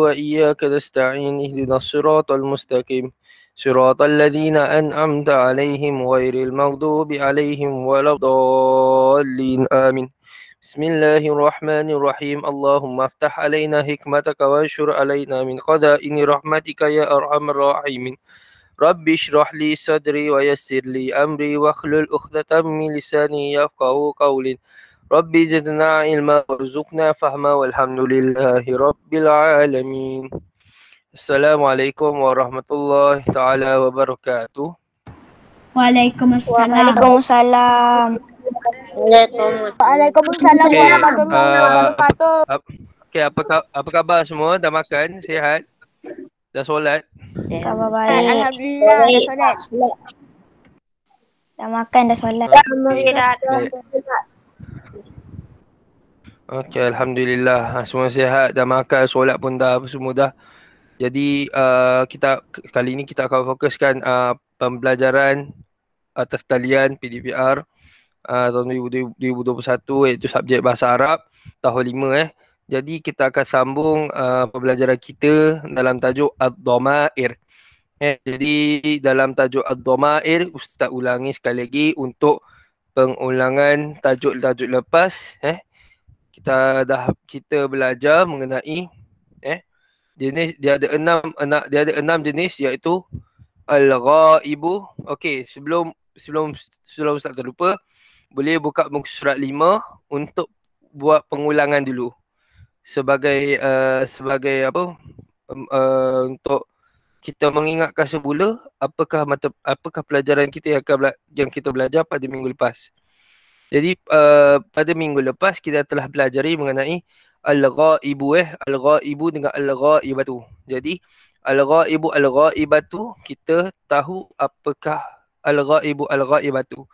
وإياك نستعين اهدنا الصراط المستقيم صراط الذين أنعمت عليهم غير المغضوب عليهم ولا الضالين آمين. بسم الله الرحمن الرحيم. اللهم افتح علينا حكمتك وانشر علينا من خزائن رحمتك يا أرحم الراحمين. رب اشرح لي صدري ويسر لي أمري واحلل عقدة من لساني يفقهوا قولي. رب زدنا علما وارزقنا فهما والحمد لله رب العالمين. Assalamualaikum warahmatullahi taala wabarakatuh. Waalaikumsalam. Waalaikumsalam. Waalaikumsalam Okey, warahmatullahi wabarakatuh. Okey, apa khabar semua? Dah makan? Sihat? Dah solat? Khabar baik. Alhamdulillah, dah solat. Dah makan, dah solat. Alhamdulillah. Okey, alhamdulillah. Semua sihat, dah makan, solat pun dah, semua dah. Jadi kita kali ini kita akan fokuskan pembelajaran atas talian PDPR tahun 2021 iaitu subjek bahasa Arab tahun 5 Jadi kita akan sambung pembelajaran kita dalam tajuk Ad-Dhamair. Jadi dalam tajuk Ad-Dhamair Ustaz ulangi sekali lagi untuk pengulangan tajuk-tajuk lepas. Kita belajar mengenai jenis, dia ada enam jenis iaitu al-ghaibu. Okey, sebelum Ustaz terlupa, boleh buka muka surat 5 untuk buat pengulangan dulu. Sebagai apa? Untuk kita mengingatkan semula apakah pelajaran kita yang kita belajar pada minggu lepas. Jadi pada minggu lepas kita telah pelajari mengenai al-ghaibu al-ghaibu dengan al-ghaibatu. Jadi al-ghaibu al-ghaibatu, kita tahu apakah al-ghaibu al-ghaibatu.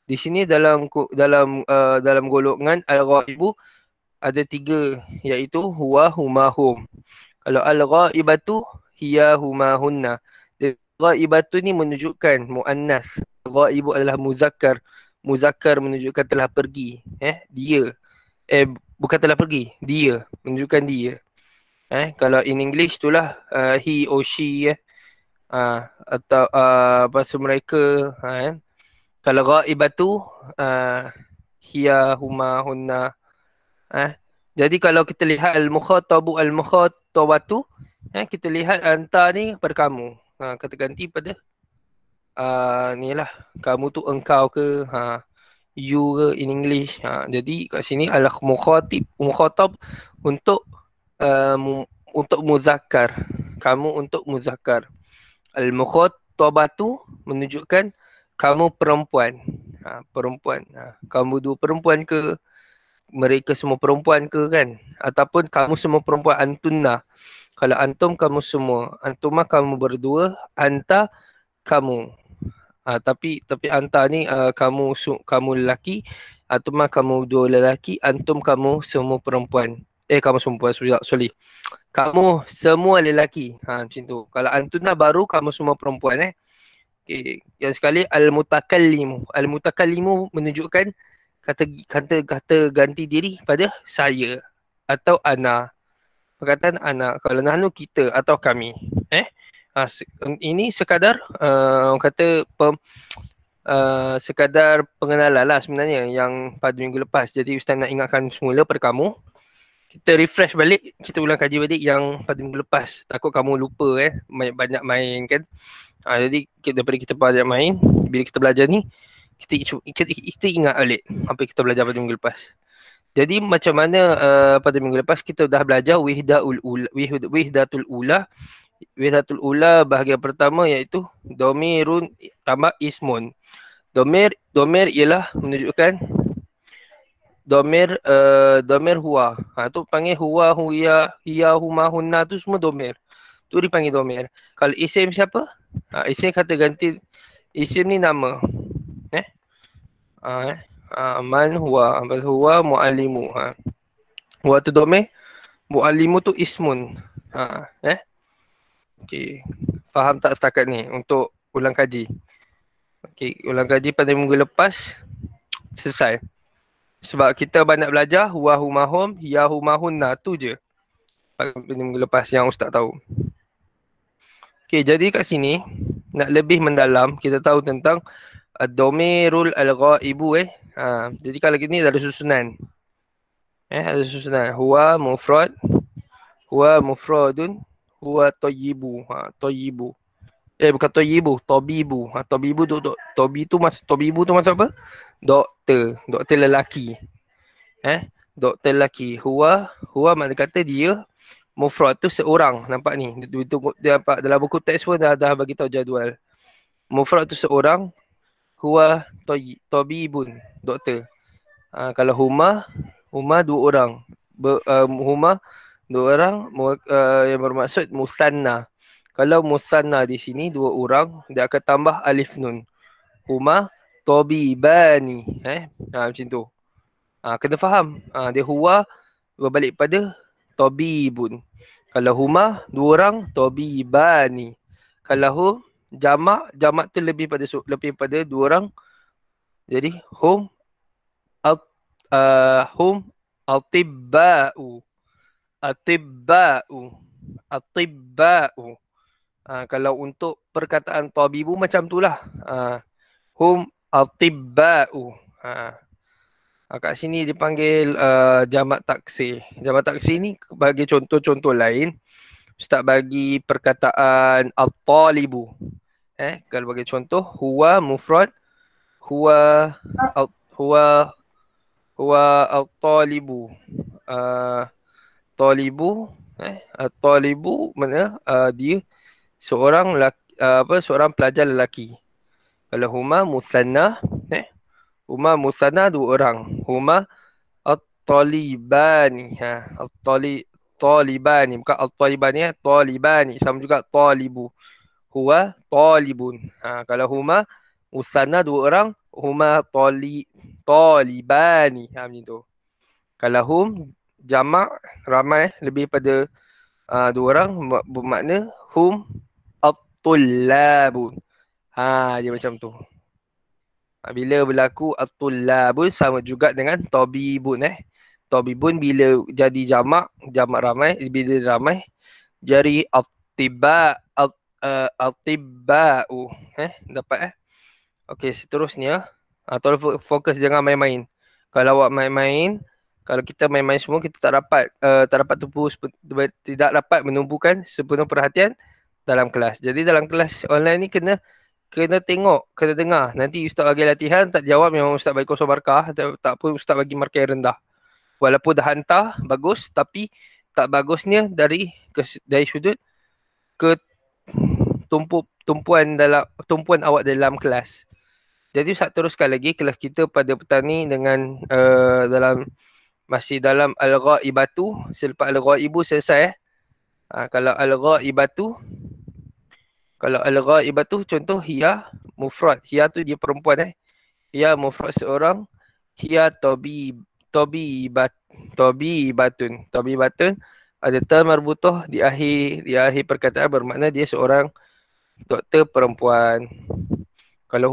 Di sini dalam golongan al-ghaibu ada 3 iaitu huwa huma hum. Kalau al-ghaibatu hiya huma hunna. Ghaibatu ni menunjukkan muannas. Ghaibu adalah muzakkar. Muzakkar menunjukkan telah pergi. Dia. Bukan telah pergi. Dia. Menunjukkan dia. Kalau in English itulah he or she. Atau bahasa mereka. Kalau ghaibatu hiya huma hunna. Jadi kalau kita lihat al-mukhatabu al-mukhatabatu, kita lihat anta ni pada kamu. Kata ganti pada ni lah, kamu tu engkau ke, you ke in English. Jadi kat sini mukhatab untuk muzakkar. Kamu untuk muzakkar. Al-mukhatabatu menunjukkan kamu perempuan. Perempuan. Kamu dua perempuan ke, mereka semua perempuan ke kan? Ataupun kamu semua perempuan, antunna. Kalau antum, kamu semua. Antuma, kamu berdua. Anta, kamu. Tapi anta ni kamu lelaki, antuma kamu dua lelaki, antum kamu semua perempuan. Kamu semua sorry. Kamu semua lelaki. Macam tu. Kalau antuna baru kamu semua perempuan. Okay. Yang sekali al-mutakallimu. Al-mutakallimu menunjukkan kata ganti diri pada saya atau ana. Perkataan ana. Kalau nahnu, kita atau kami. Ini sekadar orang kata sekadar pengenalan lah sebenarnya yang pada minggu lepas. Jadi Ustaz nak ingatkan semula pada kamu. Kita refresh balik, kita ulang kaji balik yang pada minggu lepas. Takut kamu lupa banyak main kan. Jadi daripada kita banyak main, bila kita belajar ni, kita ingat balik apa yang kita belajar pada minggu lepas. Jadi macam mana pada minggu lepas kita dah belajar wihdatul ula. Wihdatul ula bahagian pertama iaitu domirun tambah ismun. Domir ialah menunjukkan domir huwa. Tu panggil huwa, huya, hiya, huma, hunna, tu semua domir. Tu dipanggil domir. Kalau isim siapa? Isim kata ganti. Isim ni nama. Man huwa. Huwa mu'alimu. Huwa tu domir. Mu'alimu tu ismun. Okey. Faham tak setakat ni untuk ulang kaji? Okey, ulang kaji pada minggu lepas selesai. Sebab kita banyak belajar huwa huma hum, hiya huma hunna, tu je. minggu lepas yang Ustaz tahu. Okay, jadi kat sini nak lebih mendalam kita tahu tentang ad-dhamirul al-ghaibu jadi kalau gini ada susunan. Ada susunan. Huwa mufrad, huwa mufradun, huwa thayyibu. Thayyibu. Bukan thayyibu, tabibu. Tabibu tu tabibu tu masuk apa? Doktor, doktor lelaki. Doktor lelaki. Huwa makna kata dia mufrad tu seorang. Nampak ni. Dia nampak dalam buku teks pun dah bagi tahu jadual. Mufrad tu seorang. Huwa tabibun, doktor. Kalau huma dua orang. Huma dua orang yang bermaksud musanna. Kalau musanna di sini dua orang, dia akan tambah alif nun. Huma tabibani. Macam tu. Kena faham. Dia huwa berbalik pada tabibun. Kalau huma dua orang, tabibani. Kalau jamak tu lebih pada dua orang. Jadi hum atibba'u. Kalau untuk perkataan tabibu macam itulah. Hum atibba'u. Kat sini dipanggil jamak taksir. Jamak taksir ni bagi contoh-contoh lain. Ustaz bagi perkataan at-talibu. Kalau bagi contoh, huwa mufrad, huwa at-talibu. At-talibu mana dia seorang seorang pelajar lelaki. Kalau huma musanna, huma musanna dua orang. Huma at-talibani. Talibani, bukan at-talibani, talibani sama juga talibu. Huwa talibun. Kalau huma musanna dua orang, huma talibani. Macam tu. Kalau hum jamak ramai lebih pada dua orang, bermakna hum at-tullabun. Dia macam tu. Bila berlaku at-tullabun sama juga dengan tabibun. Tabibun bila jadi jamak ramai, bila ramai jadi at-tibba'u. Dapat Okey, seterusnya tolong fokus, jangan main-main. Kalau awak main-main, kalau kita main-main semua, kita tak dapat tidak dapat menumpukan sepenuh perhatian dalam kelas. Jadi dalam kelas online ni kena tengok, kena dengar. Nanti Ustaz bagi latihan, tak jawab memang Ustaz bagi kosong markah, tak pun Ustaz bagi markah yang rendah. Walaupun dah hantar bagus, tapi tak bagusnya dari sudut ke tumpuan awak dalam kelas. Jadi Ustaz teruskan lagi kelas kita pada petang ni dengan masih dalam al-ghaibatu. Selepas al-ghaibu selesai. Kalau al-ghaibatu contoh hiya mufrad. Hiya tu dia perempuan. Hiya mufrad seorang. Hiya tabibatun ada ta marbutoh di akhir perkataan, bermakna dia seorang doktor perempuan. Kalau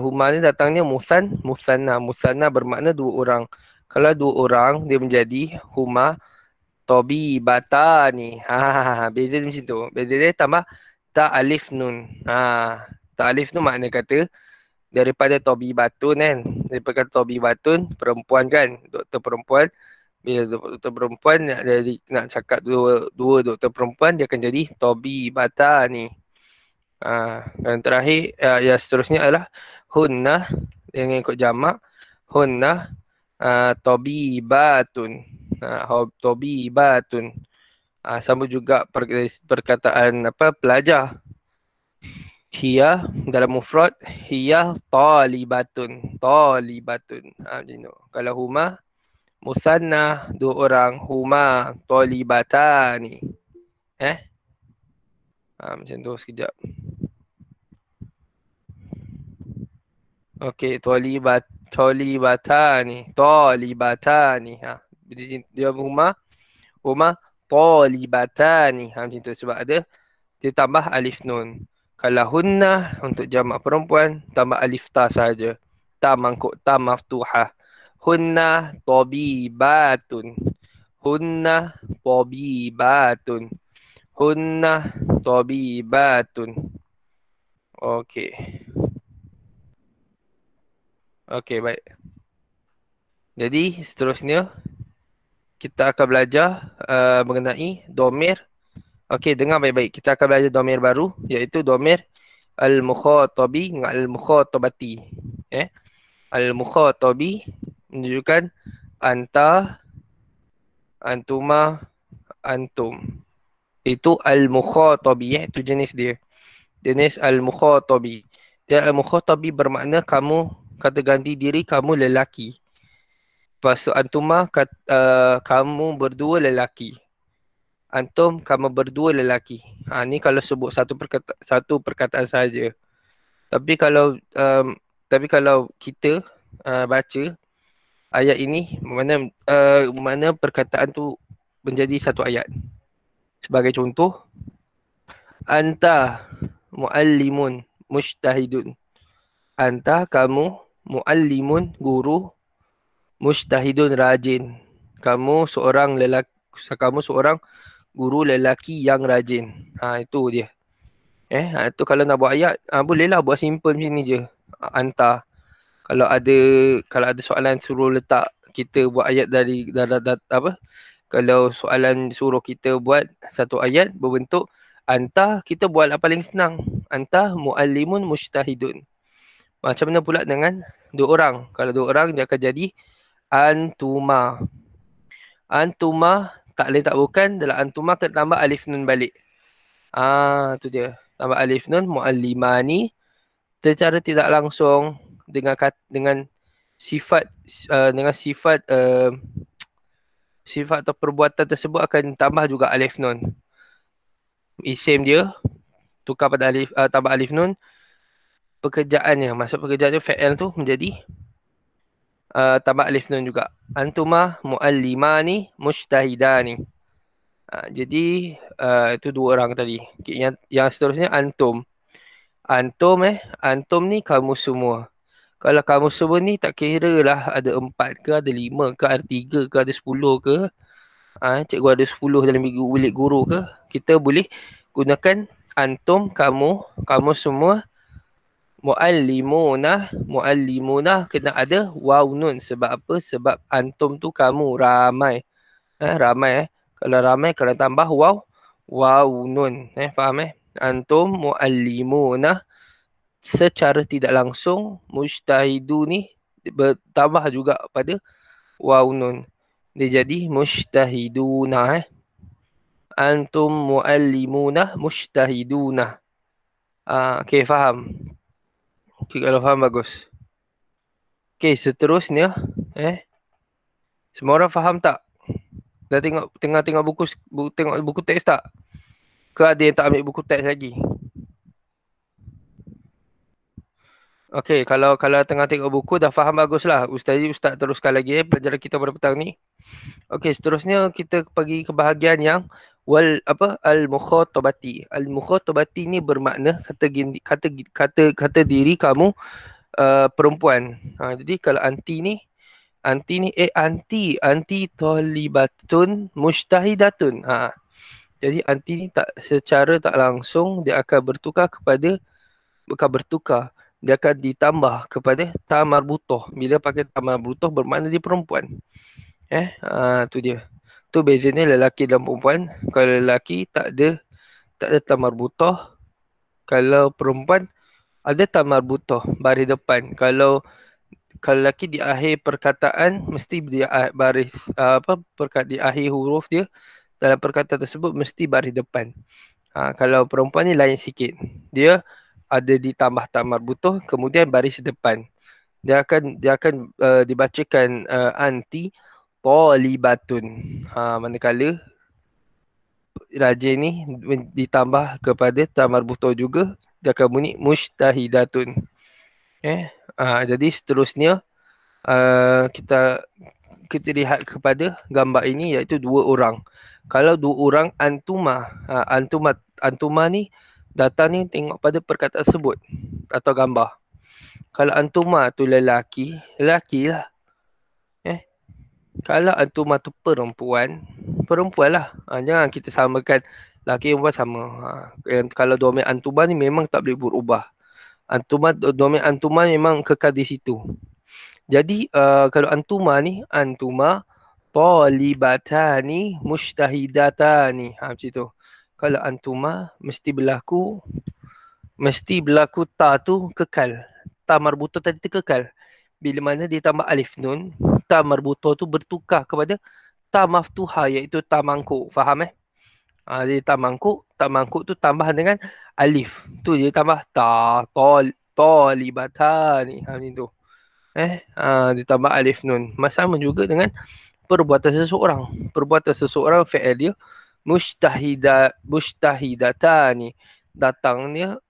huma ni datangnya musanna bermakna dua orang. Kalau dua orang dia menjadi huma tabibatani. Beza macam tu. Beza dia tambah ta alif nun. Ta alif nun makna kata daripada tabibatun kan. Daripada tabibatun perempuan kan, doktor perempuan. Bila doktor perempuan nak cakap dua doktor perempuan, dia akan jadi tabibatani. Dan terakhir yang seterusnya adalah hunna dengan ikut jamak. Hunna tabibatun. Tabibatun. Sama juga perkataan pelajar. Hiya dalam mufrad, hiya talibatun. Macam tu. Kalau huma musanna dua orang, huma talibatani. Macam tu sekejap. Okey, talibatani. Dia huma talibatani. Macam tu sebab ada dia tambah alif nun. Kalau hunna untuk jamak perempuan tambah alif ta saja. Ta mangkuk, ta maftuhah. Hunna tabibatun. Hunna tabibatun. Hunna tabibatun. Okey. Okey, baik. Jadi seterusnya kita akan belajar mengenai domir. Okey, dengar baik-baik. Kita akan belajar domir baru, iaitu domir al-mukhatabi dengan al-mukhatabati. Al-mukhatabi menunjukkan anta, antuma, antum. Itu al-mukhatabi, itu jenis dia. Jenis al-mukhatabi. Dan al-mukhatabi bermakna kamu, kata ganti diri kamu lelaki. Lepas tu antuma kamu berdua lelaki. Antum kamu berdua lelaki. Ni kalau sebut satu perkataan saja. Tapi kalau kita baca ayat ini, mana perkataan tu menjadi satu ayat. Sebagai contoh, anta muallimun mujtahidun. Anta kamu muallimun guru, mujtahidun rajin. Kamu seorang guru lelaki yang rajin. Itu dia. Itu kalau nak buat ayat, bolehlah buat simple macam ni je. Anta. Kalau ada soalan suruh letak kita buat ayat dari apa? Kalau soalan suruh kita buat satu ayat berbentuk anta, kita buatlah paling senang. Anta muallimun mujtahidun. Macam mana pula dengan dua orang? Kalau dua orang dia akan jadi antuma. Antuma tak boleh tak bukan, dalam antuma kena tambah alif nun balik. Tu dia. Tambah alif nun muallimani secara tidak langsung dengan sifat sifat atau perbuatan tersebut akan tambah juga alif nun. Isim dia tukar pada alif tambah alif nun. Pekerjaannya, maksud pekerjaannya fa'il tu menjadi tambah alif nun juga. Antuma muallimani mujtahidani. Jadi itu dua orang tadi. Okay, yang seterusnya antum. Antum ni kamu semua. Kalau kamu semua ni tak kira lah ada 4 ke, ada 5 ke, ada 3 ke, ada 10 ke. Cikgu ada 10 dalam bilik guru ke. Kita boleh gunakan antum, kamu semua. Muallimuna kena ada waw nun. Sebab apa? Sebab antum tu kamu ramai. Ramai. Kalau ramai kena tambah waw nun. Faham Antum muallimuna. Secara tidak langsung mujtahidu ni bertambah juga pada waw nun. Dia jadi mujtahiduna. Antum muallimuna mujtahiduna. Okay, faham? Okay, kalau faham bagus. Okay, seterusnya semua orang faham tak? Dah tengok buku teks tak? Ke ada yang tak ambil buku teks lagi? Okay, kalau tengah tengok buku dah faham baguslah. Ustaz teruskan lagi pelajaran kita pada petang ni. Okay, seterusnya kita pergi ke bahagian yang al-mukhatabati. Al-mukhatabati ni bermakna kata diri kamu perempuan. Jadi kalau anti ni anti talibatun mujtahidatun. Jadi anti ni secara tak langsung dia akan bertukar. Dia akan ditambah kepada ta marbutoh. Bila pakai ta marbutoh bermakna dia perempuan. Tu dia. Tu bezanya lelaki dan perempuan. Kalau lelaki tak ada ta marbutoh. Kalau perempuan ada ta marbutoh baris depan. Kalau lelaki di akhir perkataan mesti dia baris di akhir huruf dia dalam perkataan tersebut mesti baris depan. Kalau perempuan ni lain sikit. Dia ada ditambah ta marbutoh kemudian baris depan. Dia akan dibacakan anti talibatun. Manakala rajin ni ditambah kepada ta marbutoh juga, dia akan bunyi mujtahidatun. Jadi seterusnya kita lihat kepada gambar ini iaitu dua orang. Kalau dua orang antuma ni data ni tengok pada perkataan tersebut atau gambar. Kalau antuma tu lelaki lah. Kalau antuma tu perempuan, perempuan lah. Jangan kita samakan laki perempuan sama. Kalau domain antuma ni memang tak boleh berubah. Domain antuma memang kekal di situ. Jadi kalau antuma ni, antuma talibatani mustahidatani. Macam tu. Kalau antuma mesti berlaku ta tu kekal. Ta marbuto tadi tu kekal. Bila mana dia tambah alif nun, ta marbuto tu bertukar kepada ta maftuha, iaitu ta mangkuk. Faham dia ta mangkuk tu tambah dengan alif. Tu dia tambah ta talibatani. Macam tu. Dia tambah alif nun. Sama juga dengan perbuatan seseorang. Perbuatan seseorang fi'il dia mustahidatani. Datangnya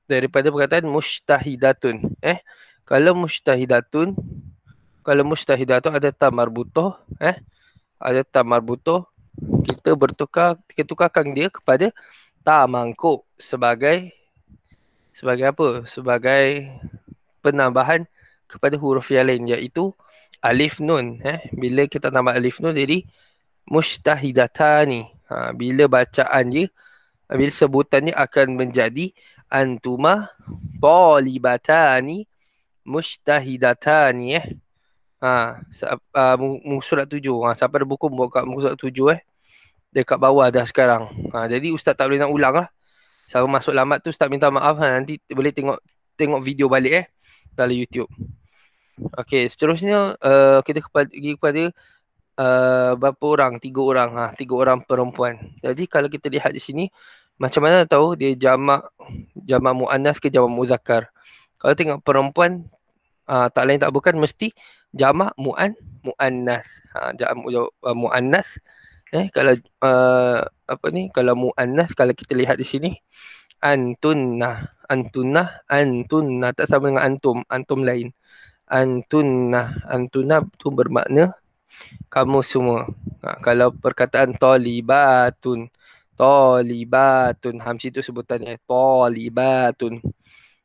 daripada perkataan mustahidatun. Kalau mustahidatun ada ta marbutoh, ada ta marbutoh, kita tukarkan dia kepada ta mangkuk sebagai apa? Sebagai penambahan kepada huruf yang lain, iaitu alif nun. Bila kita tambah alif nun jadi mustahidatani. Bila bacaan dia, bila sebutannya akan menjadi antuma talibatani mustahidatani. Surat 7. Siapa ada buku buka muka surat 7 dekat bawah dah sekarang. Jadi ustaz tak boleh nak ulang lah. Sama masuk lambat tu ustaz minta maaf. Nanti boleh tengok video balik dalam YouTube. Okey, seterusnya kita pergi kepada berapa orang? 3 orang. 3 orang perempuan. Jadi kalau kita lihat di sini, macam mana tahu dia jamak muannas ke jamak muzakkar? Kalau tengok perempuan, tak lain tak bukan mesti jamak muannas. Jamak muannas. Kalau kalau muannas, kalau kita lihat di sini, antunna tak sama dengan antum lain. Antunna tu bermakna kamu semua. Kalau perkataan talibatun, hamsi tu sebutannya talibatun.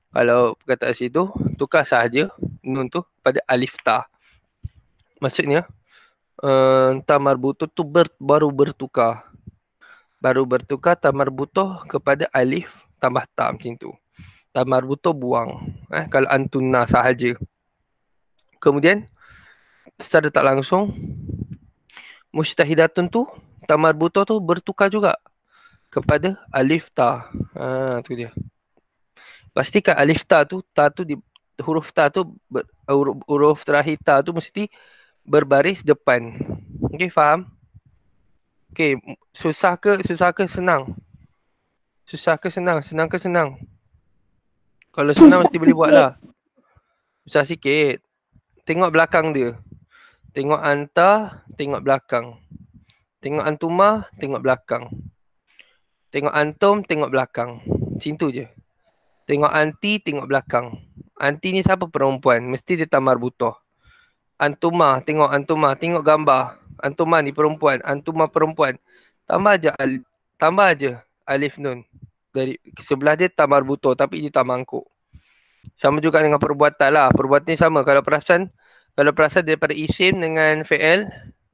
Kalau perkataan situ, tukar sahaja nun tu pada alif ta. Maksudnya ta marbutoh tu baru bertukar. Ta marbutoh kepada alif tambah ta, macam tu. Ta marbutoh buang. Kalau antunna sahaja. Kemudian secara tak langsung, mustahidatun tu, ta marbutoh tu bertukar juga kepada alif ta. Tu dia. Pastikan alif ta tu huruf ta tu, huruf terakhir ta tu mesti berbaris depan. Okey, faham? Okey, susah ke senang? Susah ke senang? Senang ke senang? Kalau senang mesti boleh buat lah. Susah sikit. Tengok belakang dia. Tengok anta, tengok belakang. Tengok antuma, tengok belakang. Tengok antum, tengok belakang. Macam tu je. Tengok anti, tengok belakang. Anti ni siapa? Perempuan. Mesti dia ta marbutoh. Antuma, tengok gambar. Antuma ni perempuan. Antuma perempuan. Tambah aja alif nun. Dari sebelah dia ta marbutoh, tapi dia ta mangkuk. Sama juga dengan perbuatan lah. Perbuatan ni sama. Kalau perasan daripada isim dengan fi'il,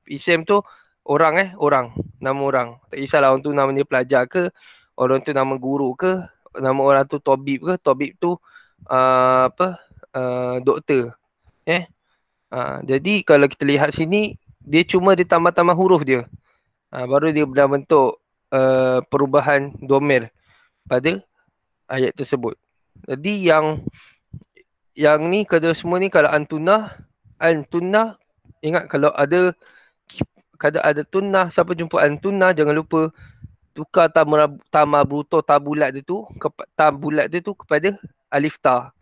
isim tu orang orang. Nama orang. Tak kisahlah orang tu nama dia pelajar ke, orang tu nama guru ke, nama orang tu tabib ke, tabib tu doktor. Jadi kalau kita lihat sini, dia cuma ditambah-tambah huruf dia. Baru dia dah bentuk perubahan domir pada ayat tersebut. Jadi yang ni kedua semua ni, kalau antunna, ingat kalau ada tunnah, siapa jumpa antunna, jangan lupa tukar ta marbutoh, ta bulat dia tu kepada alif ta.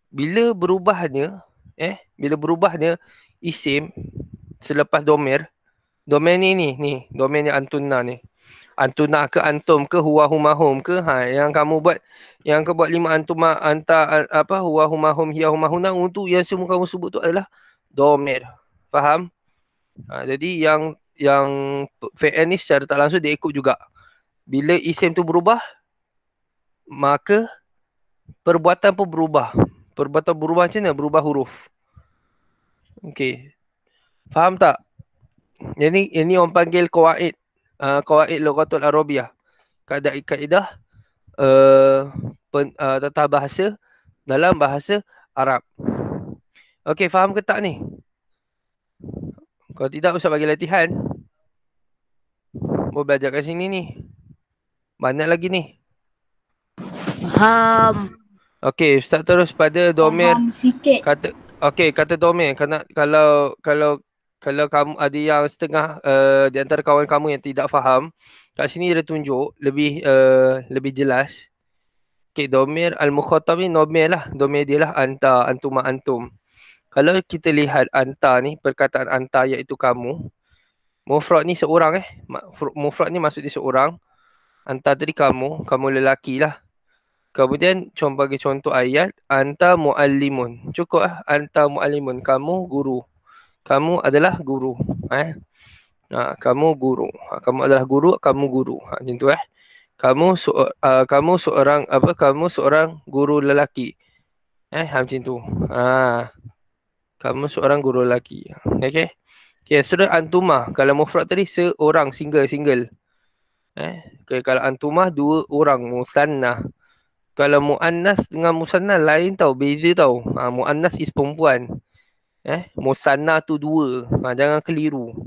Bila berubahnya isim selepas domir ni domir ni antunna ni. Antuna ke antum ke huwa humahum ke, yang kamu buat 5 antuma huwa humahum hiya humahuna, untuk yang semua kamu sebut tu adalah domir. Faham? Jadi yang fi'il ni secara tak langsung dia ikut juga. Bila isim tu berubah, maka perbuatan pun berubah. Perbuatan berubah macam mana? Berubah huruf. Okey. Faham tak? Ini orang panggil qawaid. Qawaid lughatul arabiyah. Kaedah tata bahasa dalam bahasa Arab. Okey, faham ke tak ni? Kalau tidak, Ustaz bagi latihan. Boleh belajar kat sini ni. Banyak lagi ni. Faham. Okey, Ustaz terus pada domer. Faham sikit. Kata domer. Kalau kamu ada yang setengah di antara kawan kamu yang tidak faham, kat sini dia tunjuk lebih jelas. Okey, domer al-mukhatab ni domer lah. Domer dia lah anta, antuma, antum. Kalau kita lihat anta ni, perkataan anta iaitu kamu. Mufrad ni seorang Mufrad ni maksud dia seorang. Anta tadi kamu lelaki lah. Kemudian bagi contoh ayat, anta muallimun. Cukup lah, anta muallimun. Kamu guru. Kamu adalah guru. Kamu guru. Kamu adalah guru, kamu guru. Macam tu Kamu seorang guru lelaki. Macam tu. Kamu seorang guru lelaki. Okey. Okay, surah antumah. Kalau mufrad tadi seorang, single. Okay, kalau antumah dua orang, musanna. Kalau muannas dengan musanna lain tau, beza tau. Muannas is perempuan. Musanna tu dua. Jangan keliru.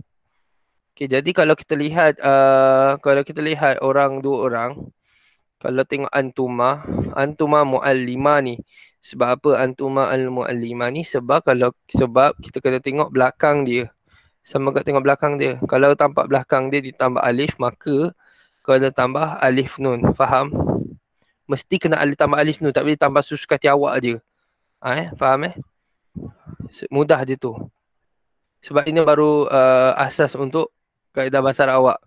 Okay, jadi kalau kita lihat orang, dua orang, kalau tengok antuma muallima ni. Sebab apa antuma al-muallima ni? Sebab kita kena tengok belakang dia. Sama kat tengok belakang dia. Kalau tampak belakang dia ditambah alif, maka kena tambah alif nun. Faham? Mesti kena tambah alif nun. Tak boleh tambah susukan awak je. Faham Mudah je tu. Sebab ini baru asas untuk kaedah bahasa awak.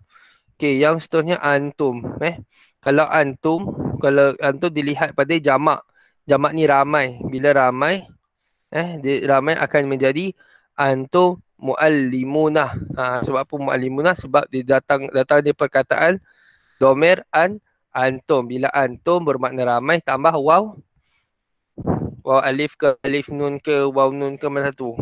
Okay, yang seterusnya antum. Kalau antum dilihat pada jamak. Jamak ni ramai. Bila ramai, ramai akan menjadi antum muallimunah. Sebab apa muallimunah? Sebab dia datang dia perkataan domer antum. Bila antum bermakna ramai, tambah waw. Waw alif ke alif nun ke waw nun ke mana tu?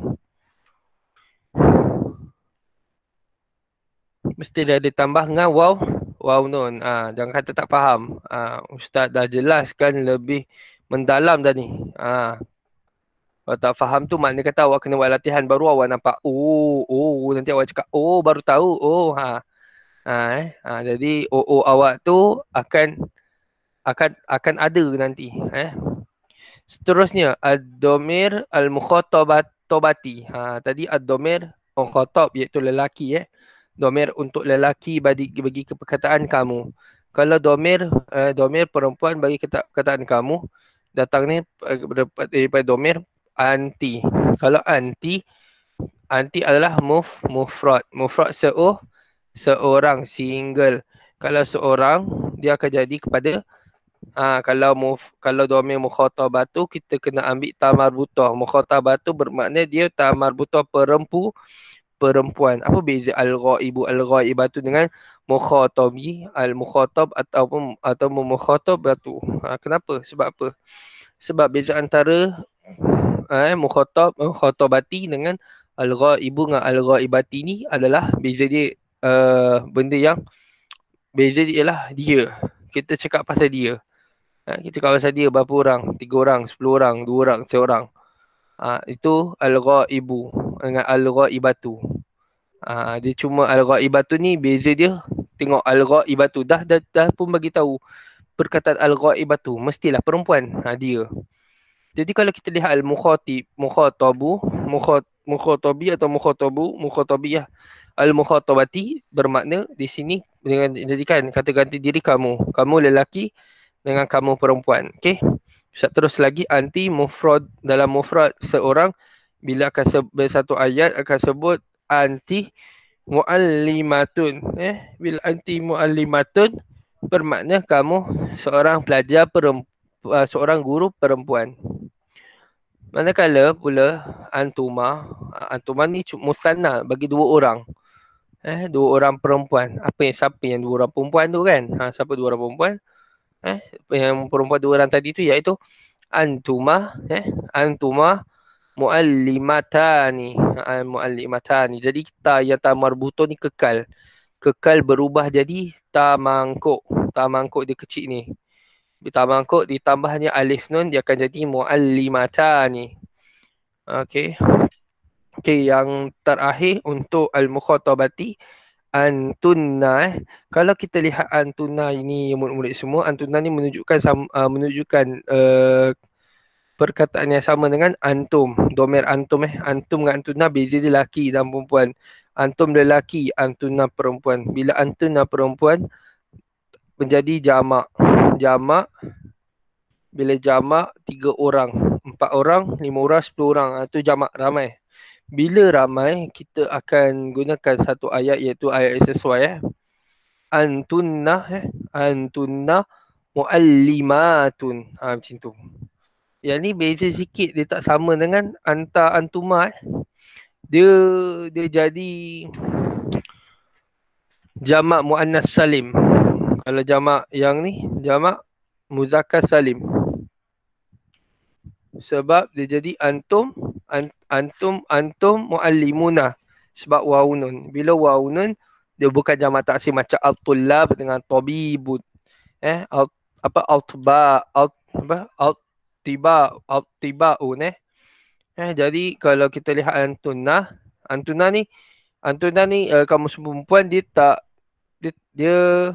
Mesti dia ada tambah dengan waw nun. Jangan kata tak faham. Ustaz dah jelaskan lebih mendalam dah ni. Kalau tak faham tu maknanya kata awak kena buat latihan baru awak nampak nanti awak cakap baru tahu jadi awak tu akan ada nanti Seterusnya ad-domir al-mukhatabati. Tadi ad-domir mukhatab iaitu lelaki domir untuk lelaki bagi ke perkataan kamu. Kalau domir perempuan bagi perkataan kamu, datang ni daripada domir anti. Kalau anti adalah mufrad. Mufrad seorang, single. Kalau seorang, dia akan jadi kepada kalau domir mukhatabatu, kita kena ambil tamarbutah. Mukhatabatu bermakna dia tamarbutah perempuan. Apa beza al-ghaibu al-ghaibatu dengan mukhatabi, al-mukhatab ataupun mukhatabatu? Kenapa? Sebab apa? Sebab beza antara mukhatabati dengan al-ghaibu dengan al-ghaibati ni adalah beza dia benda yang beza dia ialah dia. Kita cakap pasal dia. Kita cakap pasal dia berapa orang? 3 orang, 10 orang, 2 orang, seorang. Itu al-ghaibu dengan al-ghaibatu. Dia cuma al-ghaibatu ni beza dia. Tengok al-ghaibatu dah pun bagi tahu perkataan al-ghaibatu mestilah perempuan. Dia. Jadi kalau kita lihat al-mukhatabi atau mukhatabiyah, al-mukhatabati bermakna di sini dengan jadikan kata ganti diri kamu lelaki dengan kamu perempuan. Okey. Terus lagi anti mufrad, dalam mufrad seorang bila akan satu ayat akan sebut anti muallimatun. Bila anti muallimatun bermakna kamu seorang pelajar seorang guru perempuan. Manakala pula antuma ni musanna bagi 2 orang. 2 orang perempuan. Siapa yang 2 orang perempuan tu kan? Siapa 2 orang perempuan? Yang perempuan 2 orang tadi tu iaitu antuma muallimatani. Muallimatani. Jadi ta yang ta marbuto ni kekal. Kekal berubah jadi ta mangkuk. Ta mangkuk dia kecil ni. Ta mangkuk ditambahnya alif nun dia akan jadi muallimatani. Okey. Okey, yang terakhir untuk al-mukhatabati antunna. Kalau kita lihat antunna ini murid-murid semua, antunna ni menunjukkan perkataan yang sama dengan antum. Domer antum antum dengan antunna beza dia lelaki dan perempuan. Antum lelaki, antunna perempuan. Bila antunna perempuan menjadi jamak. Jamak bila jamak 3 orang, 4 orang, 5 orang, 10 orang. Itu jamak ramai. Bila ramai, kita akan gunakan satu ayat iaitu ayat sesuai. Antunna antunna muallimatun. Macam tu. Yang ni beza sikit, dia tak sama dengan anta antuma. Dia jadi jamak muannas salim. Kalau jamak yang ni jamak muzakkar salim. Sebab dia jadi antum antum muallimuna. Sebab waw nun. Bila waw nun dia bukan jamak taksir macam al-tullab dengan tabibun. Altibaun. Jadi kalau kita lihat antunna ni kamus perempuan dia tak dia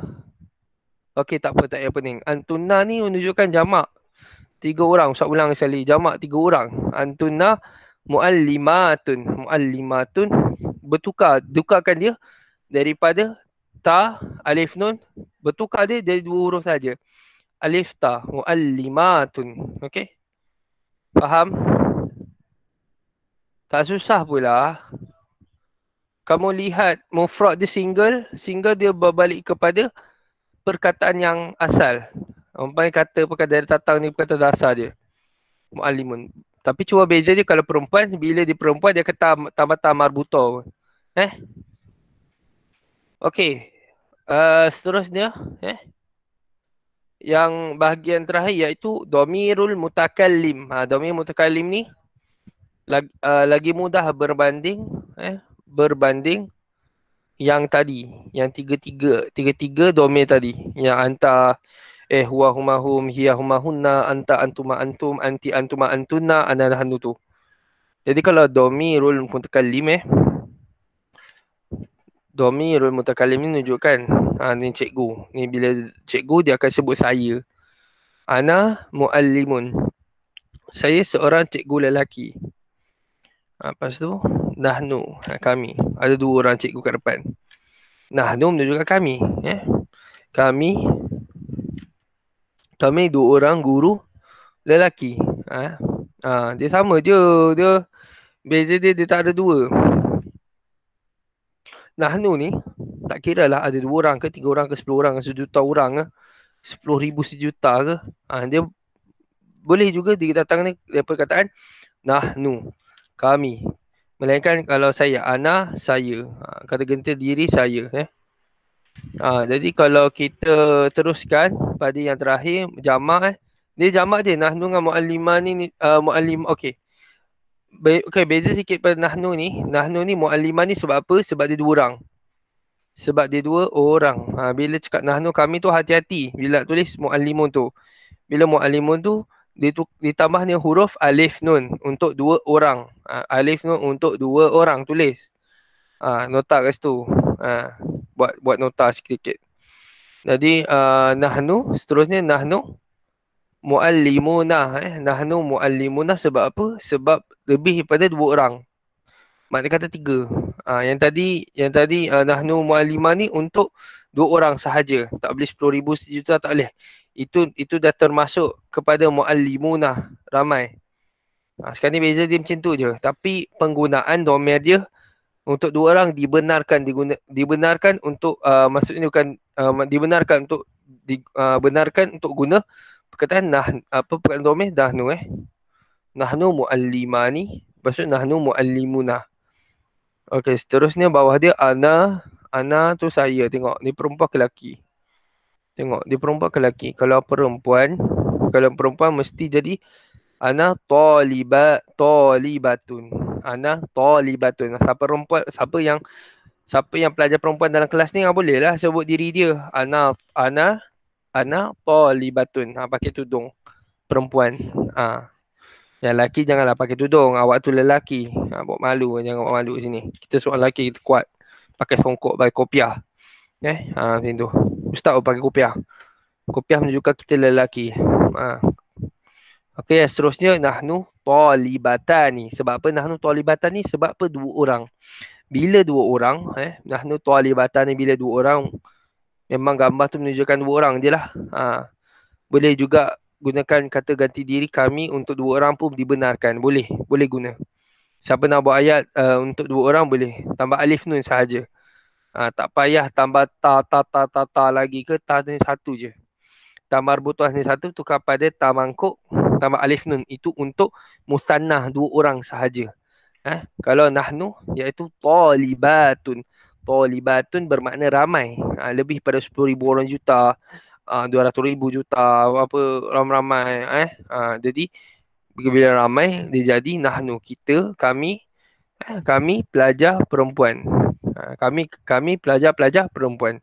okey, tak apa, tak payah pening. Antunna ni menunjukkan jamak 3 orang. Ustaz ulang sekali. Jamak 3 orang. Antunna muallimatun. Muallimatun bertukar. Tukarkan dia daripada ta, alif nun. Bertukar dia jadi 2 huruf saja. Alif ta. Muallimatun. Okey. Faham? Tak susah pula. Kamu lihat mufrad dia single. Single dia berbalik kepada perkataan yang asal. Umpamanya kata perkataan dari tatang ni perkataan dasar dia. Muallimun. Tapi cuma beza dia kalau perempuan, bila dia perempuan dia kata tambah marbuto. Okey. Seterusnya yang bahagian terakhir iaitu dhamirul mutakallim. Dhamir mutakallim ni lagi mudah berbanding yang tadi, yang tiga-tiga dhamir tadi, yang anta huwa huma hum, hiya huma hunna, anta antuma antum, anti antuma antunna, ana nahnu tu. Jadi kalau dhamirul mutakallim dhamirul mutakallim ni menunjukkan ni cikgu. Ni bila cikgu dia akan sebut saya. Ana muallimun. Saya seorang cikgu lelaki. Lepas tu nahnu, kami. Ada 2 orang cikgu kat depan. Nahnu menunjukkan kami. Kami 2 orang guru lelaki. Dia sama je. Dia beza dia tak ada 2. Nahnu ni tak kira lah ada 2 orang ke 3 orang ke 10 orang ke 1 juta orang ke 10,000 sejuta ke. Dia boleh juga didatangkan daripada perkataan nahnu, kami. Melainkan kalau saya, ana, saya. Kata gentil diri saya. Jadi kalau kita teruskan pada yang terakhir, jamak dia jamak je. Nahnu dengan muallimah ni, muallim, okey. Okay, beza sikit pada nahnu ni. Nahnu ni muallimah ni sebab apa? Sebab dia 2 orang. Sebab dia 2 orang. Bila cakap nahnu kami tu hati-hati. Bila tulis muallimun tu. Bila muallimun tu, ditambahnya huruf alif nun untuk 2 orang. Alif nun untuk 2 orang tulis. Nota kat situ. Buat nota sikit-sikit. Jadi nahnu, seterusnya nahnu muallimuna. Nahnu muallimuna sebab apa? Sebab lebih daripada 2 orang. Maknanya kata 3. Yang tadi nahnu muallimah ni untuk 2 orang sahaja. Tak boleh 10,000 sejuta, tak boleh. Itu dah termasuk kepada muallimuna, ramai. Sekarang ni beza dia macam tu je. Tapi penggunaan domain dia untuk 2 orang dibenarkan untuk maksudnya bukan dibenarkan untuk benarkan untuk guna perkataan perkataan domain nahnu nahnu muallimani, maksud nahnu muallimuna. Okey, seterusnya bawah dia ana tu saya. Tengok ni perempuan ke lelaki. Tengok dia perempuan ke lelaki. Kalau perempuan mesti jadi Ana talibatun. Ana talibatun. Siapa yang pelajar perempuan dalam kelas ni boleh lah sebut diri dia. Ana talibatun. Pakai tudung perempuan. Yang lelaki janganlah pakai tudung. Awak tu lelaki. Buat malu. Jangan buat malu sini. Kita seorang lelaki, kita kuat. Pakai songkok, pakai kopiah. Macam tu. Ustaz pakai kopiah. Kopiah menunjukkan kita lelaki. Okey, seterusnya nahnu talibatani. Sebab apa nahnu talibatani? Sebab apa dua orang. Bila dua orang, nahnu talibatani bila dua orang, memang gambar tu menunjukkan dua orang je lah. Boleh juga gunakan kata ganti diri kami untuk dua orang pun dibenarkan. Boleh guna. Siapa nak buat ayat untuk dua orang boleh. Tambah alif nun sahaja. Tak payah tambah ta lagi ke, ta ni satu je. Ta marbutah ni satu tukar pada ta mangkuk tambah alif nun. Itu untuk musannah dua orang sahaja. Kalau nahnu iaitu talibatun. Talibatun bermakna ramai. Lebih pada 10,000 orang juta. 200,000 juta. Apa ramai-ramai. Jadi bila ramai dia jadi nahnu. Kita, kami pelajar perempuan. Kami pelajar-pelajar perempuan.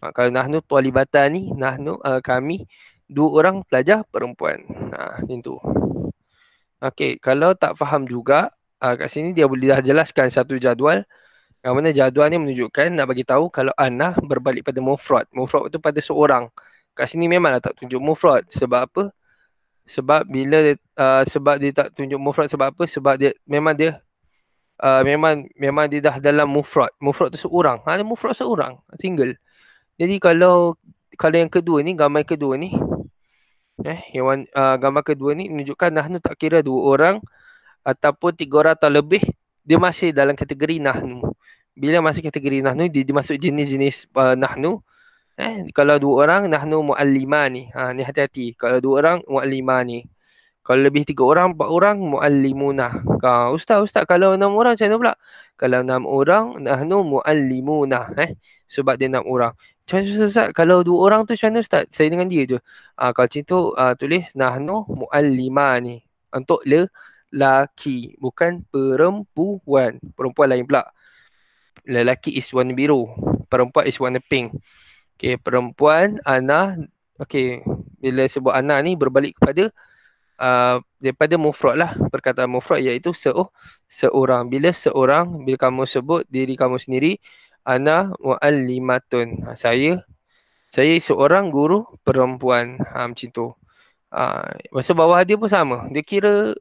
Kalau nahnu talibatan ni, nahnu kami dua orang pelajar perempuan. Macam tu. Okey, kalau tak faham juga, kat sini dia boleh dah jelaskan satu jadual. Yang mana jadual ni menunjukkan, nak bagi tahu kalau ana berbalik pada mufrad. Mufrad tu pada seorang. Kat sini memanglah tak tunjuk mufrad. Sebab apa? Sebab bila sebab dia tak tunjuk mufrad sebab apa? Sebab dia memang dia dah dalam mufrad. Mufrad tu seorang. Mufrad seorang, single. Jadi kalau yang kedua ni, gambar kedua ni, gambar kedua ni menunjukkan nahnu tak kira dua orang ataupun tiga orang atau lebih, dia masih dalam kategori nahnu. Bila masih kategori nahnu, dia masuk jenis-jenis nahnu. Kalau dua orang, nahnu mu'allimah ni. Ni hati-hati. Kalau dua orang, mu'allimah ni. Kalau lebih 3 orang, 4 orang, mu'allimunah. Ustaz, kalau 6 orang macam mana pula? Kalau 6 orang, nahnu mu'allimunah. Sebab dia 6 orang. Macam mana Ustaz? Kalau 2 orang tu macam mana Ustaz? Saya dengan dia je. Kalau macam tu, tulis nahnu mu'allimah ni. Untuk lelaki. Bukan perempuan. Perempuan lain pula. Lelaki is warna biru. Perempuan is warna pink. Okay, perempuan, ana. Okay, bila sebut ana ni berbalik kepada daripada mufrad lah. Perkataan mufrad iaitu seorang. Bila kamu sebut diri kamu sendiri, ana muallimatun. Saya seorang guru perempuan. Macam tu. Masa bawah dia pun sama. Dia kira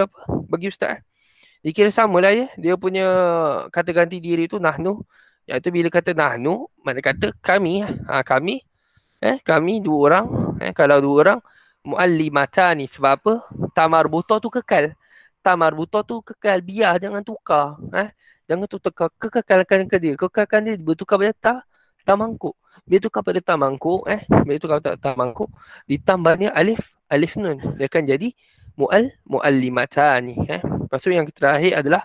apa? Bagi ustaz. Dia kira sama lah ya. Dia punya kata ganti diri tu nahnu. Iaitu bila kata nahnu, makna kata kami. Kami dua orang. Kalau dua orang, mu'allimatani. Sebab apa? Ta marbutah tu kekal. Ta marbutah tu kekal. Biar, jangan tukar. Jangan tukar. Kekalkan ke dia. Kekalkan dia bertukar pada ta mangkuk. Dia tukar pada ta mangkuk. Bila tukar pada ta mangkuk, ditambahnya alif nun. Dia akan jadi mu'allimatani. Lepas tu yang terakhir adalah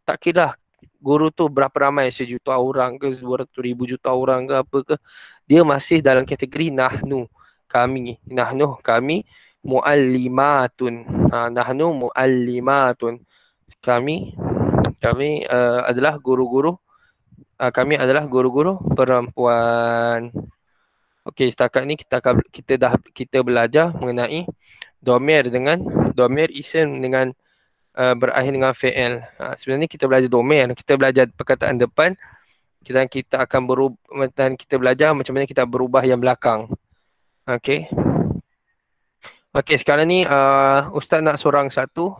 tak kira guru tu berapa ramai, 1,000,000 orang ke 200,000 juta orang ke apa ke, dia masih dalam kategori nahnu. Kami muallimatun. Nahnu muallimatun. Kami adalah guru-guru. Kami adalah guru-guru perempuan. Okey, setakat ni kita belajar mengenai domir isim dengan berakhir dengan fi'il. Sebenarnya kita belajar domir, kita belajar perkataan depan, kita akan berubah, dan kita belajar macam mana kita berubah yang belakang. Okey, sekarang ni Ustaz nak seorang satu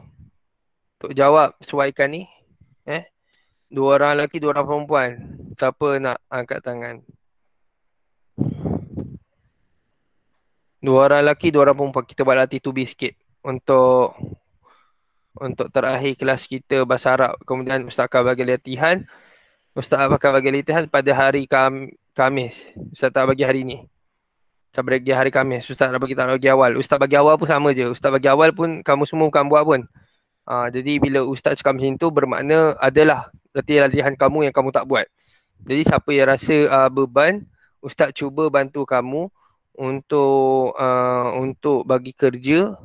untuk jawab suaikan ni. 2 orang lelaki, 2 orang perempuan. Siapa nak angkat tangan? 2 orang lelaki, 2 orang perempuan. Kita buat latih tubi sikit untuk terakhir kelas kita bahasa Arab. Kemudian Ustaz akan bagi latihan. Pada hari Khamis. Ustaz tak bagi hari ni. Ustaz bagi hari Khamis. Ustaz tak bagi awal. Ustaz bagi awal pun sama je. Ustaz bagi awal pun kamu semua bukan buat pun. Jadi bila Ustaz cakap macam tu, bermakna adalah latihan kamu yang kamu tak buat. Jadi siapa yang rasa beban, Ustaz cuba bantu kamu untuk bagi kerja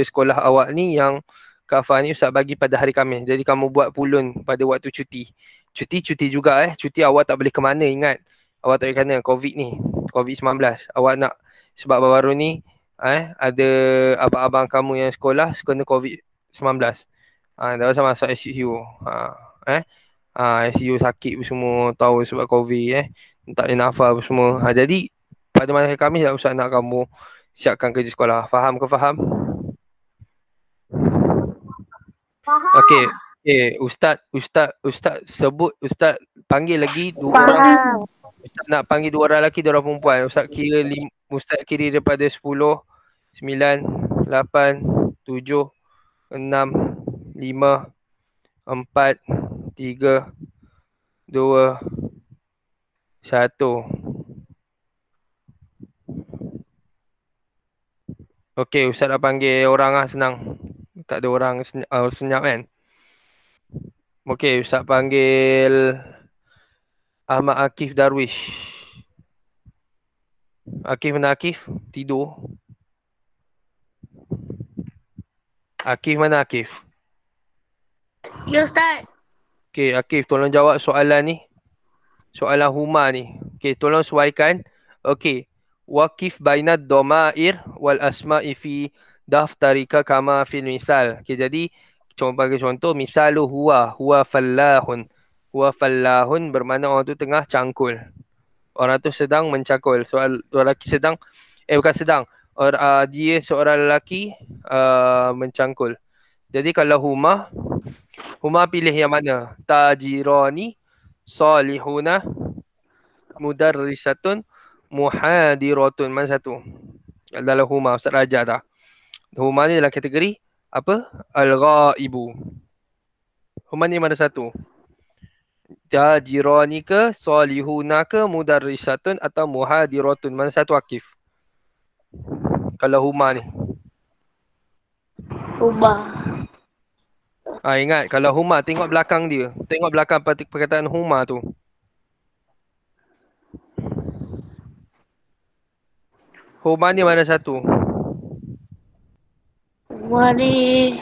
sekolah awak ni yang Kak Fah ni Ustaz bagi pada hari Khamis. Jadi kamu buat pulun pada waktu cuti. Cuti juga Cuti awak tak boleh ke mana, ingat. Awak tak boleh ke mana COVID ni. COVID-19. Awak nak sebab baru-baru ni ada abang-abang kamu yang sekolah kena COVID-19. Dah usah masuk ICU. ICU sakit semua tahu sebab COVID tak boleh nafas apa semua. Jadi pada hari Khamis tak usah nak kamu siapkan kerja sekolah. Faham ke faham? Faham. Okey. Ustaz sebut, Ustaz panggil lagi dua orang. Faham. Ustaz nak panggil dua orang lelaki, dua orang perempuan. Ustaz kira daripada 10, 9, 8, 7, 6, 5, 4, 3, 2, 1. Okey, Ustaz nak panggil orang senang. Tak ada orang senyap kan? Okey, Ustaz panggil Ahmad Akif Darwish. Akif mana Akif? Tidur. Akif mana Akif? Ya Ustaz. Okey, Akif tolong jawab soalan ni. Soalan Huma ni. Okey, tolong sesuaikan. Okey. Waqif bainad dhamair wal asma'i fi daftarika kama fil misal. Okey, jadi bagi contoh, misalu huwa fallahun. Huwa fallahun bermakna orang tu tengah cangkul. Orang tu sedang mencangkul. Orang lelaki sedang bukan sedang. Dia seorang lelaki mencangkul. Jadi kalau Huma pilih yang mana? Tajirani salihuna mudarrisatun muhadiratun. Mana satu? Dalam Huma, Ustaz Raja dah. Huma ni dalam kategori apa? Al-ghaibu. Huma ni mana satu? Tajirani ke, salihuna ke, mudarrisatun atau muhadiratun? Mana satu Akif? Kalau Huma ni. Ubah. Ingat kalau Huma tengok belakang dia. Tengok belakang perkataan Huma tu. Huma ni mana satu? Ubah ni.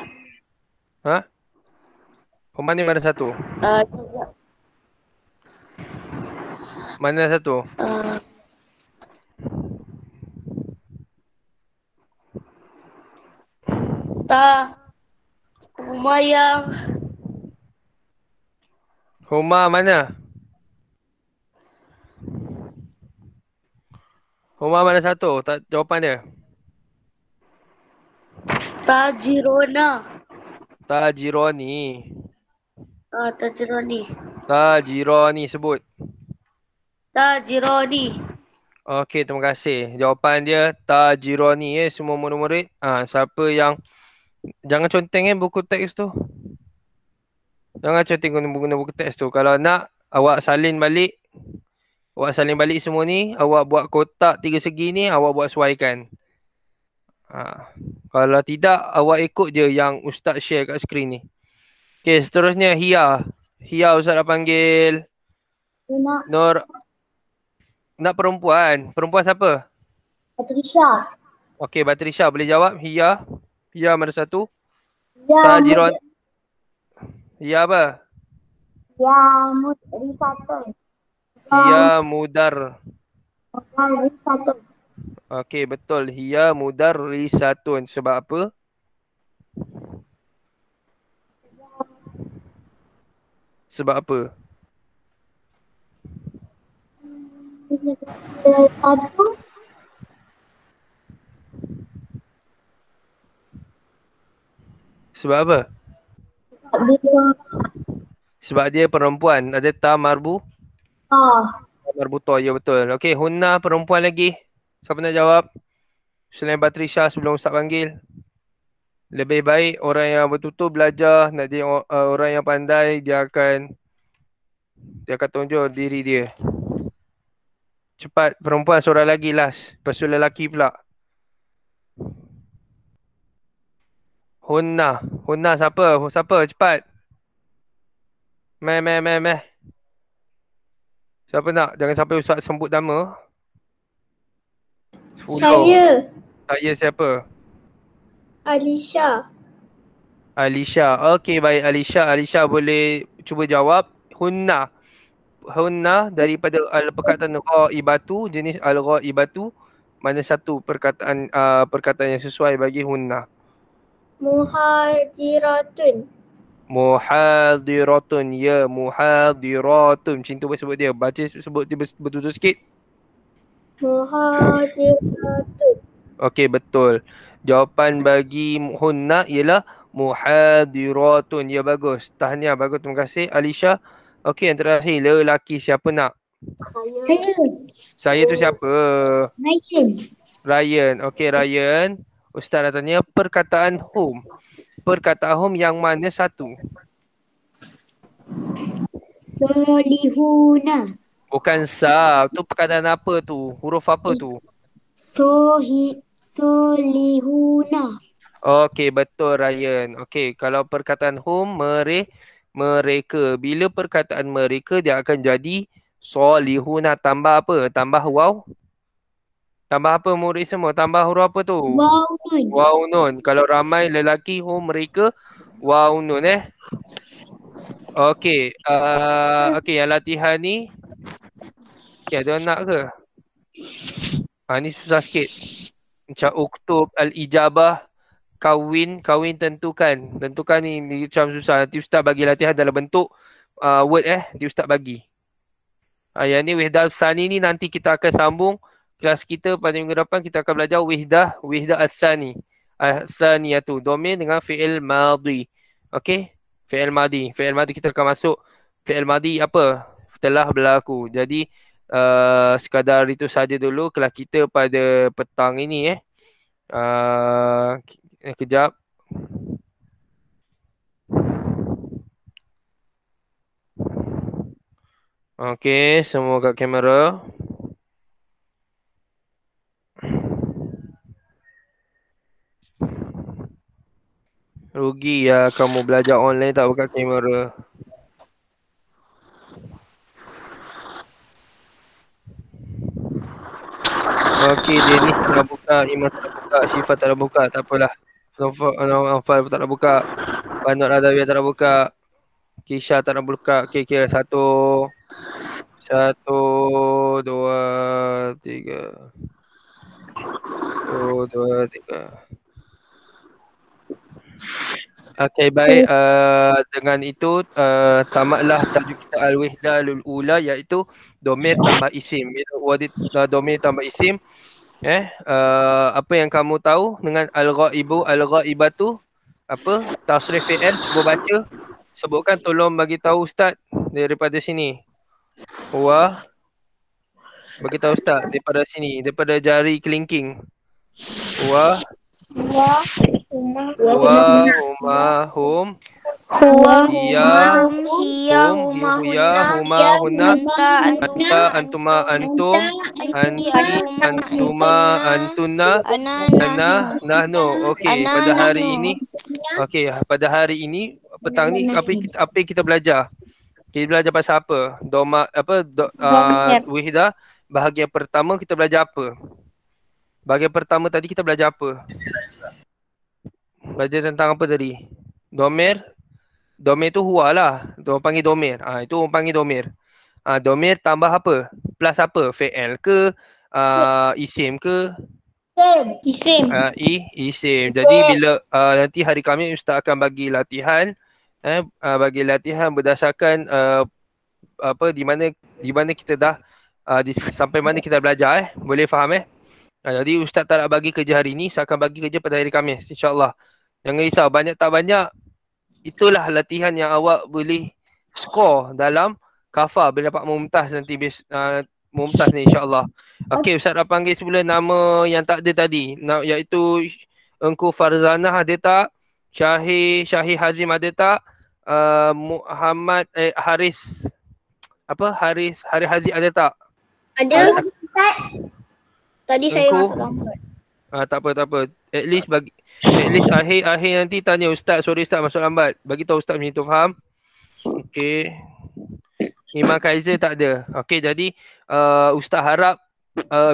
Huma ni mana satu? Mana satu? Rumah yang Huma mana? Huma mana satu? Tak jawapan dia. Tajirona. Tajirani. Tajironi. Tajirani sebut. Tajironi. Okey, terima kasih. Jawapan dia Tajirani semua murid-murid. Siapa yang jangan conteng buku teks tu. Jangan conteng guna buku teks tu. Kalau nak awak salin balik. Awak salin balik semua ni, awak buat kotak 3 segi ni, awak buat sesuaikan. Kalau tidak, awak ikut je yang Ustaz share kat skrin ni. Okey, seterusnya Hia. Hia Ustaz dah panggil. Nur. Nak perempuan. Perempuan siapa? Batrisha. Okey, Batrisha boleh jawab. Hia. Hia mana satu? Ya. Tajiron. Hia apa? Ya, mudarisatun. Hia mudar. Mudarisatun. Okey, betul. Hia mudarrisatun. Sebab apa? Sebab apa? Satu. Sebab apa? Dia seorang. Sebab dia perempuan. Ada ta marbu? Marbuto, ya betul. Okey, Hunna perempuan lagi. Siapa nak jawab? Selain Batrisha sebelum Ustaz panggil. Lebih baik orang yang betul-betul belajar, nak jadi orang yang pandai, dia akan tunjuk diri dia. Cepat, perempuan seorang lagi last. Lepas tu lelaki pula. Hunna. Hunna siapa? Siapa? Cepat. Meh. Siapa nak? Jangan sampai Ustaz sebut nama. Saya. Saya siapa? Alisha. Alisha. Okey, baik Alisha. Alisha boleh cuba jawab. Hunna. Hunna daripada perkataan ghaibatu, jenis al-ghaibatu. Mana satu perkataan yang sesuai bagi hunna? Muhajiratun. Muhadiratun. Ya, muhadiratun. Macam tu sebut dia. Baca sebut dia betul-betul sikit. Muhajiratun. Okey, betul. Jawapan bagi hunna ialah muhadiratun. Ya, bagus. Tahniah, bagus. Terima kasih Alisha. Okey, yang terakhir. Lelaki siapa nak? Saya. Saya tu siapa? Ryan. Ryan. Okey, Ryan. Ustaz dah tanya perkataan home. Perkataan home yang mana satu? Solihuna. Bukan sa. Tu perkataan apa tu? Huruf apa tu? Solihuna. Okey, betul Ryan. Okey, kalau perkataan home, mereka. Bila perkataan mereka, dia akan jadi solihuna. Tambah apa? Tambah waw? Tambah apa murid semua? Tambah huruf apa tu? Waunun. Waw nun. Kalau ramai lelaki, home mereka, waw nun Okey, okey, yang latihan ni, okey, ada nak ke? Ni susah sikit. Macam uktub al-ijabah, kawin tentukan. Tentukan ni macam susah. Nanti ustaz bagi latihan dalam bentuk word nanti ustaz bagi. Yang ni wihdah as-sani ni nanti kita akan sambung kelas kita pada minggu depan. Kita akan belajar wihdah as-sani. As-saniyatu domain dengan fi'il madhi. Okey? Fi'il madhi kita akan masuk fi'il madhi apa? Telah berlaku. Jadi sekadar itu saja dulu kelas kita pada petang ini kejap. Okey, semua kat kamera. Rugi ya kamu belajar online tak buka kamera. Okey, Dennis tak nak buka, Iman tak nak buka, Syifa tak nak buka, tak apalah. Anfal tak nak buka. Banut Adawiyah tak nak buka. Kisha tak nak buka. Okey, kira 1 2 3. 1 2 3. Okey, baik. Dengan itu tamatlah tajuk kita al-wihdalul ula, iaitu domir tambah isim. Bila domir tambah isim, apa yang kamu tahu dengan al-ghaibu, al-ghaibatu, apa? Tasrif fi'il, cuba baca. Sebutkan, tolong bagi tahu ustaz daripada sini. Bagi tahu ustaz daripada sini, daripada jari kelingking. Hum, Huwa, hiya, hum, hiya, huma, hunna, anta, antuma, antum, anti, antuma, antunna, ana, nahnu. Okey, pada hari ini petang ni apa yang kita belajar? Kita belajar pasal apa? Wihdah. Bahagian pertama kita belajar apa? Bahagian pertama tadi kita belajar apa? Belajar tentang apa tadi? Domir. Domir tu huwa lah. Orang panggil domir. Itu orang panggil domir. Domir tambah apa? Plus apa? Fi'il ke? Isim ke? Isim. Isim. Jadi bila nanti hari Khamis Ustaz akan bagi latihan. Bagi latihan berdasarkan di mana kita dah sampai mana kita belajar. Boleh faham jadi Ustaz tak nak bagi kerja hari ni, Ustaz akan bagi kerja pada hari Khamis, insya-Allah. Jangan risau, banyak tak banyak, itulah latihan yang awak boleh skor dalam kafah bila dapat mumtaz nanti, mumtaz ni insya-Allah. Okey, Ustaz dah panggil semula nama yang tak ada tadi, iaitu Engku Farzanah ada tak? Syahir Hazim ada tak? Muhammad Haris Hazim ada tak? Ada. Tadi saya Engkau? masuk lambat. Tak apa. At least akhir nanti tanya Ustaz, sorry Ustaz masuk lambat. Bagi tahu Ustaz macam tu, faham? Okey. Iman Kaiser tak ada. Okey, jadi Ustaz harap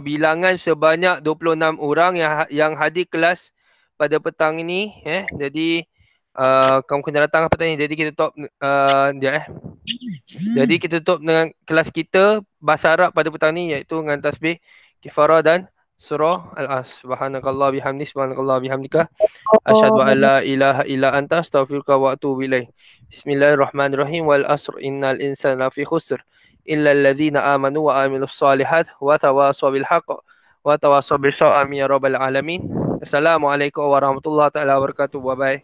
bilangan sebanyak 26 orang yang hadir kelas pada petang ini. Jadi kamu kena datang petang ni. Jadi kita tutup Jadi kita tutup dengan kelas kita bahasa Arab pada petang ni, iaitu dengan tasbih, kifarah dan surah Al-As. Subhanakallah bihamdi, subhanakallah bihamdika. Asyhadu an la ilaha illa anta astaghfiruka wa atubu ilaik. Bismillahirrahmanirrahim. Wal asr innal insana lafi khusr illa alladhina amanu wa amilus solihat wa tawasaw bil haqq wa tawasaw bis sabr. Amin ya rabbal alamin. Assalamualaikum warahmatullahi taala wabarakatuh. Bye bye.